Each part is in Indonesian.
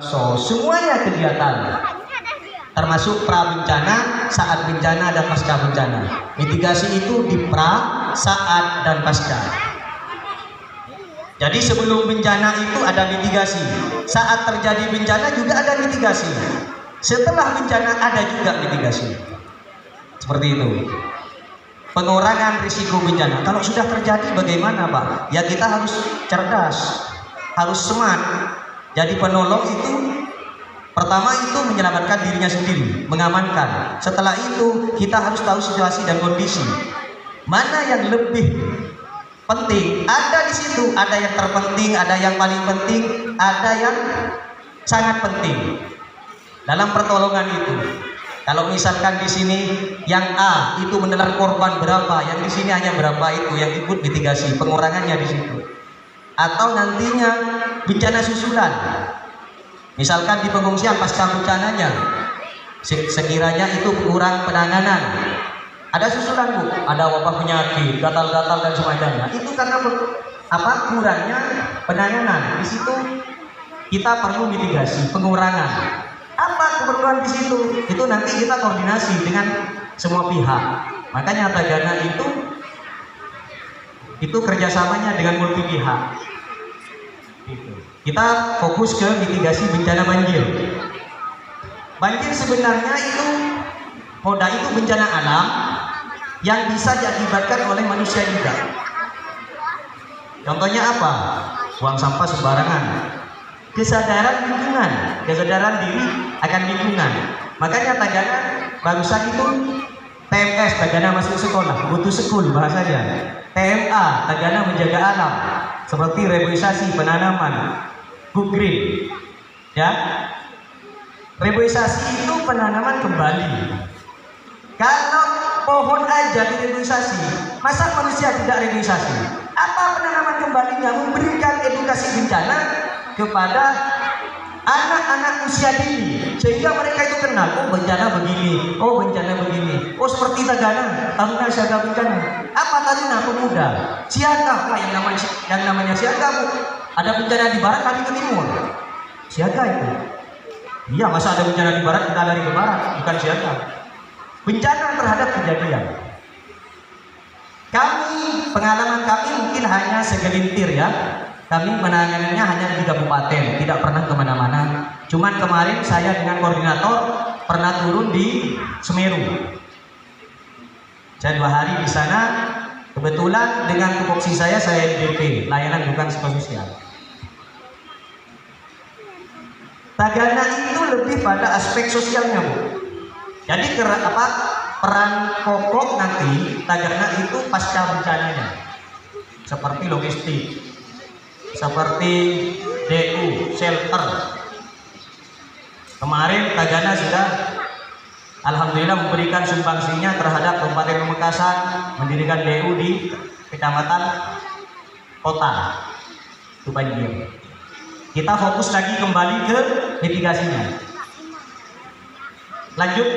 So, semuanya kegiatan, termasuk pra bencana, saat bencana dan pasca bencana. Mitigasi itu di pra, saat dan pasca. Jadi sebelum bencana itu ada mitigasi, saat terjadi bencana juga ada mitigasi, setelah bencana ada juga mitigasi. Seperti itu. Pengurangan risiko bencana. Kalau sudah terjadi bagaimana, Pak? Ya kita harus cerdas, harus smart. Jadi penolong itu pertama itu menyelamatkan dirinya sendiri, mengamankan. Setelah itu kita harus tahu situasi dan kondisi. Mana yang lebih penting? Ada di situ, ada yang terpenting, ada yang paling penting, ada yang sangat penting dalam pertolongan itu. Kalau misalkan di sini yang A itu menelan korban berapa, yang di sini hanya berapa, itu yang ikut mitigasi, pengurangannya di situ. Atau nantinya bencana susulan, misalkan di pengungsian pasca bencananya, sekiranya itu kurang penanganan, ada susulan, Bu, ada wabah penyakit, gatal-gatal dan semacamnya, itu karena kurangnya penanganan. Di situ kita perlu mitigasi, pengurangan. Apa keperluan di situ? Itu nanti kita koordinasi dengan semua pihak. Makanya Tagana itu kerjasamanya dengan multi pihak. Kita fokus ke mitigasi bencana banjir. Banjir sebenarnya itu bencana alam yang bisa diakibatkan oleh manusia juga. Contohnya apa? Buang sampah sembarangan, kesadaran lingkungan, kesadaran diri akan lingkungan. Makanya Tagana barusan itu TMS, Tagana masuk sekolah, butuh sekul bahasanya. TMA, Tagana menjaga alam, seperti reboisasi, penanaman, good green. Ya, reboisasi itu penanaman kembali. Kalau pohon aja direboisasi, masa manusia tidak reboisasi? Apa penanaman kembalinya? Memberikan edukasi bencana kepada anak-anak usia dini, sehingga mereka itu kenal, oh bencana begini, oh bencana begini, oh seperti Tagana, Taruna Siaga Bencana. Apa Taruna? Pemuda siaga. Wah, yang namanya siaga, Bu. Ada bencana di barat, lari ke timur, siaga itu. Iya, masa ada bencana di barat kita lari ke barat, bukan siaga. Bencana terhadap kejadian. Pengalaman kami mungkin hanya segelintir ya. Kami menanganinya hanya di kabupaten, tidak pernah kemana-mana. Cuman kemarin saya dengan koordinator pernah turun di Semeru. Saya 2 hari di sana. Kebetulan dengan tupoksi saya LDP, layanan bukan psikososial. Tagana itu lebih pada aspek sosialnya, Bu. Jadi peran pokok nanti Tagana itu pasca bencananya, seperti logistik, seperti DU, shelter. Kemarin Tagana sudah alhamdulillah memberikan sumbangsinya terhadap Kabupaten Pamekasan, mendirikan DU di kecamatan kota itu banjir. Kita fokus lagi kembali ke mitigasinya. Lanjut.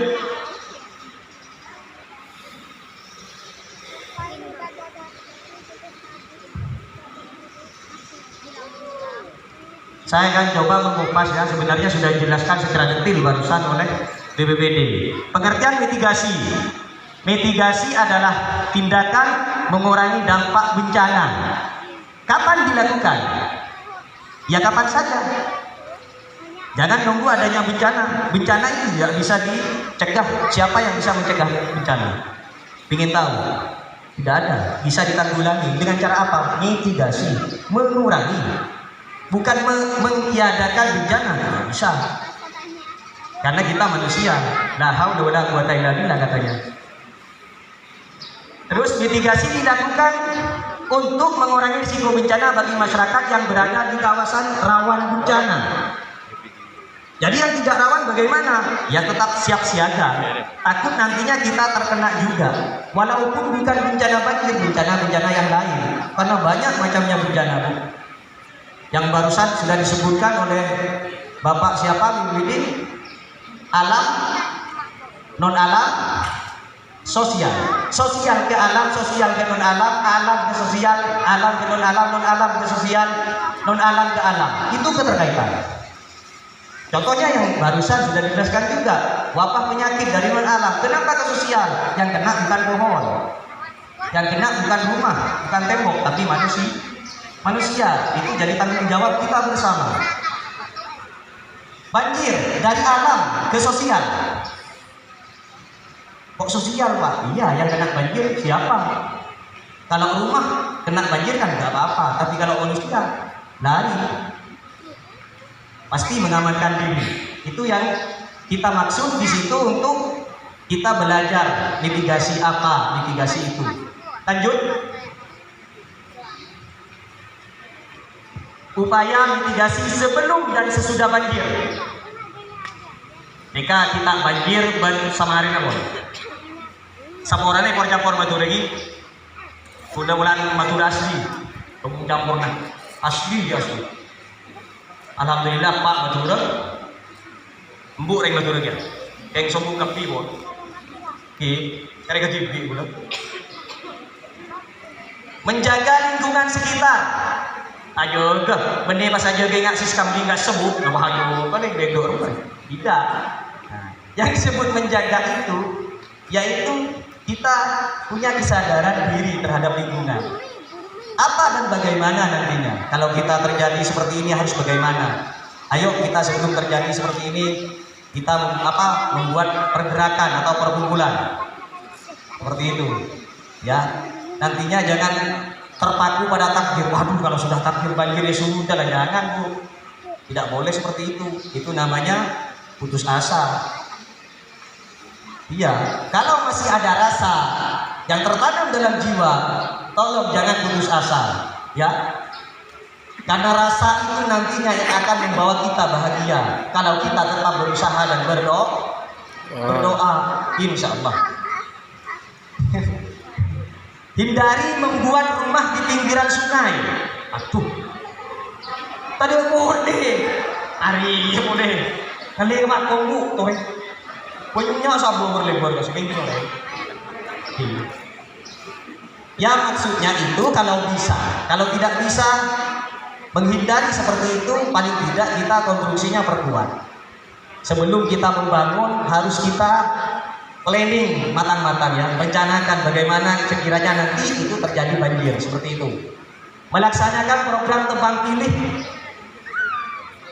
Saya akan coba mengupas ya, sebenarnya sudah dijelaskan secara detail barusan oleh BPBD. Pengertian mitigasi. Mitigasi adalah tindakan mengurangi dampak bencana. Kapan dilakukan? Ya kapan saja. Jangan nunggu adanya bencana. Bencana itu tidak bisa dicegah. Siapa yang bisa mencegah bencana? Ingin tahu? Tidak ada. Bisa ditanggulangi dengan cara apa? Mitigasi, mengurangi. Bukan mentiadakan bencana, tidak bisa. Karena kita manusia. La haula wala quwata illa billah katanya. Terus mitigasi dilakukan untuk mengurangi risiko bencana bagi masyarakat yang berada di kawasan rawan bencana. Jadi yang tidak rawan bagaimana? Ya tetap siap siaga. Takut nantinya kita terkena juga. Walaupun bukan bencana banjir, bencana-bencana yang lain. Karena banyak macamnya bencana, Bu. Yang barusan sudah disebutkan oleh Bapak siapa BPBD, alam, non alam, sosial, sosial ke alam, sosial ke non alam, alam ke sosial, alam ke non alam, non alam ke sosial, non alam ke alam. Itu keterkaitan. Contohnya yang barusan sudah dijelaskan juga, wabah penyakit dari luar alam. Kenapa ke sosial? Yang kena bukan pohon, yang kena bukan rumah, bukan tembok, tapi manusia. Itu jadi tanggung jawab kita bersama. Banjir dari alam ke sosial. Kok sosial, Pak? Iya, yang kena banjir siapa? Kalau rumah kena banjir kan nggak apa-apa, tapi kalau manusia lari, pasti mengamankan diri. Itu yang kita maksud di situ untuk kita belajar mitigasi apa, mitigasi itu. Lanjut. Upaya mitigasi sebelum dan sesudah banjir. Jika kita banjir bersama hari namun, sama orang ini campur batu lagi. Sudah bulan batu asli, campurnya asli. Alhamdulillah Pak batu embuk ring batu lagi. Yang sombong kapi bon. Cari kejibi bulan. Menjaga lingkungan sekitar. Ayo ke, benih pas aja gak siskam di nggak sebut, nama ayo paling bedor tidak. Nah, yang disebut menjaga itu, yaitu kita punya kesadaran diri terhadap lingkungan. Apa dan bagaimana nantinya? Kalau kita terjadi seperti ini harus bagaimana? Ayo kita sebelum terjadi seperti ini kita membuat pergerakan atau perkumpulan seperti itu, ya. Nantinya jangan terpaku pada takdir. Waduh, kalau sudah takdir banjir ya sudah lah, jangan Bu. Tidak boleh seperti itu. Itu namanya putus asa. Iya, kalau masih ada rasa yang tertanam dalam jiwa, tolong jangan putus asa, ya. Karena rasa itu nantinya yang akan membawa kita bahagia. Kalau kita tetap berusaha dan berdoa, insya Allah. Hindari membuat rumah di pinggiran sungai. Aduh, tadi boleh, hari boleh. Kali mak tunggu tuh, punya sabu berlebur ke pinggir orang. Ya maksudnya itu kalau bisa, kalau tidak bisa menghindari seperti itu, paling tidak kita konstruksinya perkuat. Sebelum kita membangun harus kita planning matang-matang, ya, rencanakan bagaimana sekiranya nanti itu terjadi banjir seperti itu. Melaksanakan program tebang pilih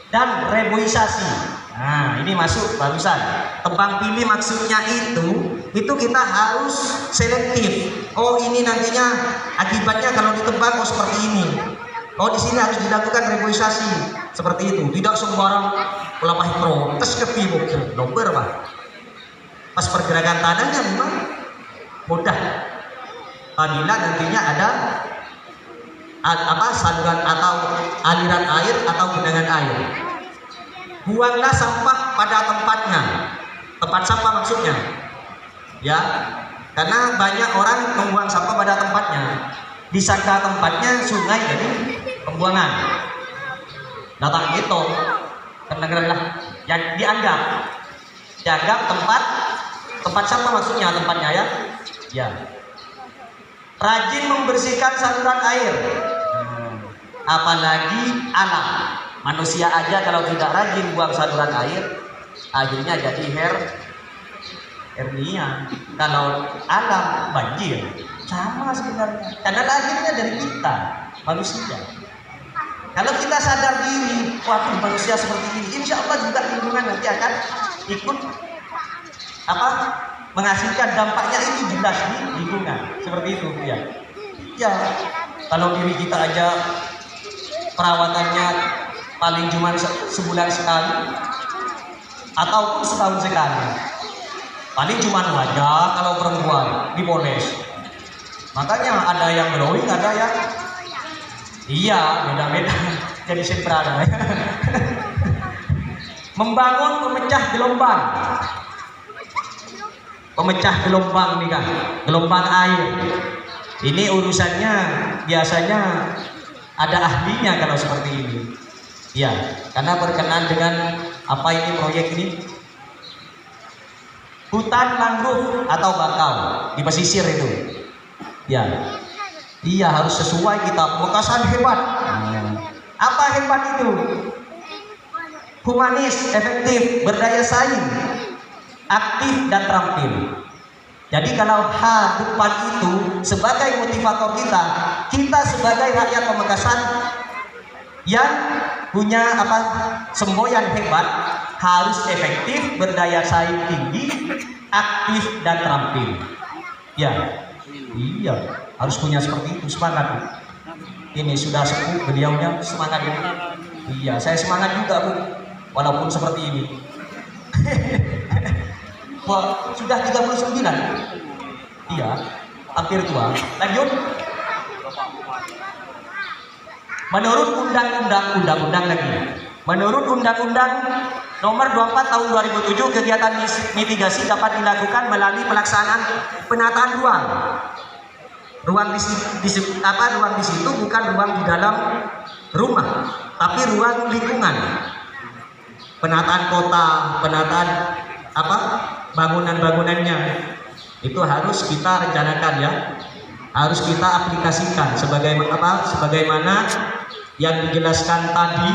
dan reboisasi. Nah, ini masuk barusan. Tebang pilih maksudnya itu kita harus selektif. Oh, ini nantinya akibatnya kalau ditebang oh seperti ini. Oh, di sini harus dilakukan reboisasi seperti itu. Tidak sembarang pelapah protes ke pibuk nomor Pak. Pas pergerakan tanahnya memang mudah. Apabila nantinya ada saluran atau aliran air atau genangan air. Buanglah sampah pada tempatnya. Tempat sampah maksudnya. Ya. Karena banyak orang membuang sampah pada tempatnya. Disangka tempatnya sungai jadi pembuangan. Datang gitu. Karena yang dianggap tempat sampah maksudnya tempatnya, ya. Ya. Rajin membersihkan saluran air. Apalagi alam. Manusia aja kalau tidak rajin buang saluran air, akhirnya jadi hernia. Kalau alam banjir sama sebenarnya. Karena akhirnya dari kita manusia. Kalau kita sadar diri, waduh manusia seperti ini, insya Allah juga lingkungan nanti akan ikut menghasilkan dampaknya itu jelas di lingkungan seperti itu, ya. Ya, kalau diri kita aja perawatannya paling cuma sebulan sekali ataupun setahun sekali, paling cuma wajah kalau perempuan dipoles. Makanya ada yang glowing, ada yang beda-beda jadi semprana. Membangun pemecah gelombang nih kan, gelombang air. Ini urusannya biasanya ada ahlinya kalau seperti ini. Ya, karena berkenaan dengan proyek ini hutan mangrove atau bakau di pesisir itu. Ya, iya harus sesuai kita. Pemekasan hebat. Apa hebat itu? humanis, efektif, berdaya saing, aktif dan terampil. Jadi kalau H depan itu sebagai motivator kita, kita sebagai rakyat Pamekasan yang punya semboyan hebat, harus efektif, berdaya saing tinggi, aktif dan terampil. Ya, iya, harus punya seperti itu, semangat. Ini sudah sepuh beliaunya, semangat ya. Iya, saya semangat juga Bu, walaupun seperti ini. Wah, sudah 39. Iya, hampir tua. Lanjut. Menurut undang-undang lagi. Menurut Undang-Undang Nomor 24 Tahun 2007, kegiatan mitigasi dapat dilakukan melalui pelaksanaan penataan ruang. Ruang di situ bukan ruang di dalam rumah, tapi ruang lingkungan. Penataan kota, penataan bangunan-bangunannya itu harus kita rencanakan ya, harus kita aplikasikan sebagaimana yang dijelaskan tadi,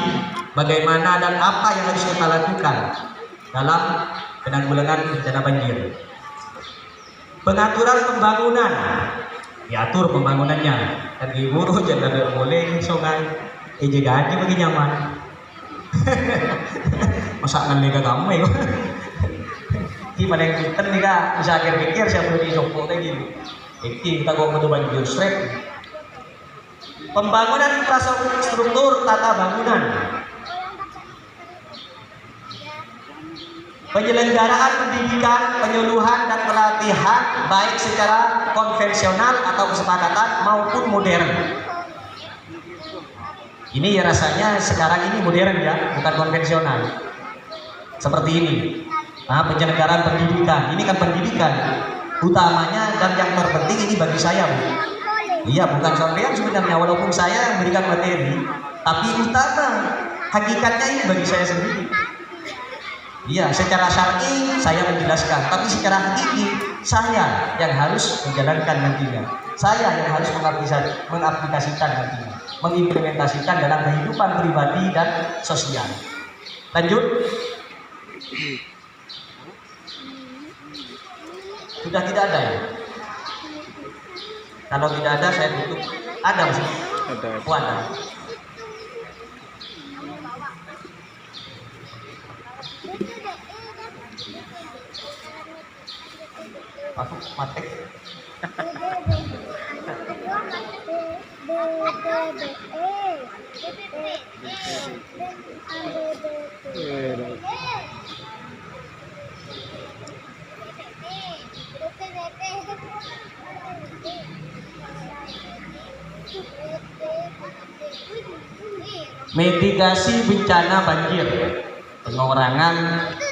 bagaimana dan apa yang harus kita lakukan dalam penanggulangan bencana banjir. Pengaturan pembangunan, diatur pembangunannya, dan diburu jangan boleh sungai, jaga aja bagi nyaman. Masa nggak kamu ya? Gimana yang kita nih kak bisa akhir pikir siapa di Joko kayak gini. Kita gua mau banjir straight. Pembangunan infrastruktur tata bangunan, penyelenggaraan pendidikan, penyuluhan dan pelatihan baik secara konvensional atau kesepakatan maupun modern. Ini ya rasanya sekarang ini modern ya, bukan konvensional. Seperti ini. Nah, penyelenggaraan pendidikan, ini kan pendidikan utamanya dan yang terpenting ini bagi saya, Bu. Iya, bukan sampean sebenarnya, walaupun saya yang memberikan materi, tapi utama hakikatnya ini bagi saya sendiri. Iya, secara syar'i saya menjelaskan, tapi secara hakiki saya yang harus menjalankan nantinya. Saya yang harus mengaplikasikan nantinya, mengimplementasikan dalam kehidupan pribadi dan sosial. Lanjut. Sudah tidak ada ya? Kalau tidak ada saya tutup. Ada maksudnya? Ada. Oh, ada. Masuk matek. Mitigasi bencana banjir, pengurangan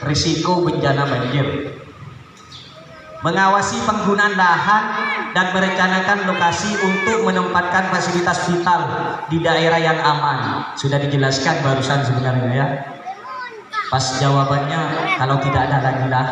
risiko bencana banjir, mengawasi penggunaan lahan dan merencanakan lokasi untuk menempatkan fasilitas vital di daerah yang aman. Sudah dijelaskan barusan sebenarnya ya. Pas jawabannya kalau tidak ada lagi lahan